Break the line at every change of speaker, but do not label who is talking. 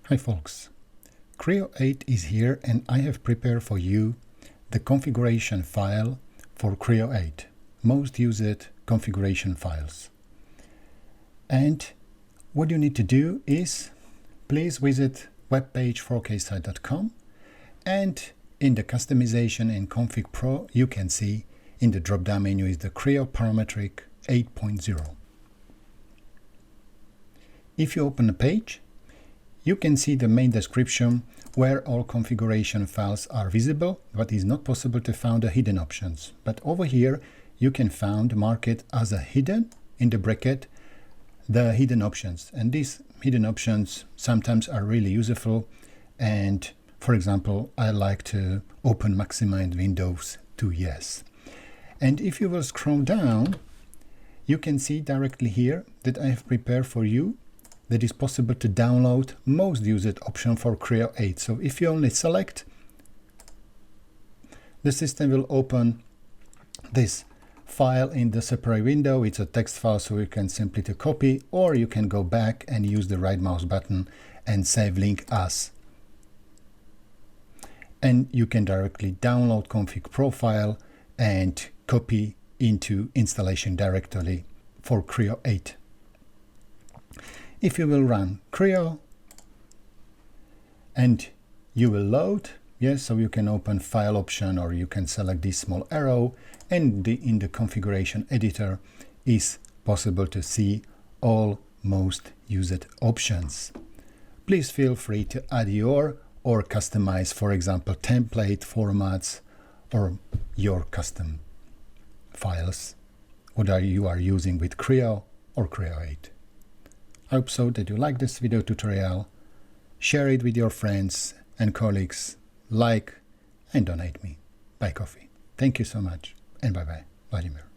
Hi folks, Creo 8 is here and I have prepared for you the configuration file for Creo 8, most used configuration files. And what you need to do is please visit webpage 4ksite.com, and in the customization in config.pro you can see in the drop-down menu is the Creo parametric 8.0. If you open the page, you can see the main description where all configuration files are visible, but it's not possible to find the hidden options. But over here you can mark it as a hidden in the bracket, the hidden options. And these hidden options sometimes are really useful. And for example, I like to open maximize Windows to yes. And if you will scroll down, you can see directly here that I have prepared for you that is possible to download most used option for Creo 8. So if you only select, the system will open this file in the separate window. It's a text file, so you can simply to copy, or you can go back and use the right mouse button and save link as. And you can directly download config profile and copy into installation directory for Creo 8. If you will run Creo and you will load, yes, so you can open file option or you can select this small arrow, and in the configuration editor is possible to see all most used options. Please feel free to add your or customize, for example, template formats or your custom files, whether you are using with Creo or Creo 8. I hope so that you like this video tutorial, share it with your friends and colleagues, like and donate me. Buy coffee. Thank you so much, and bye bye, Vladimir.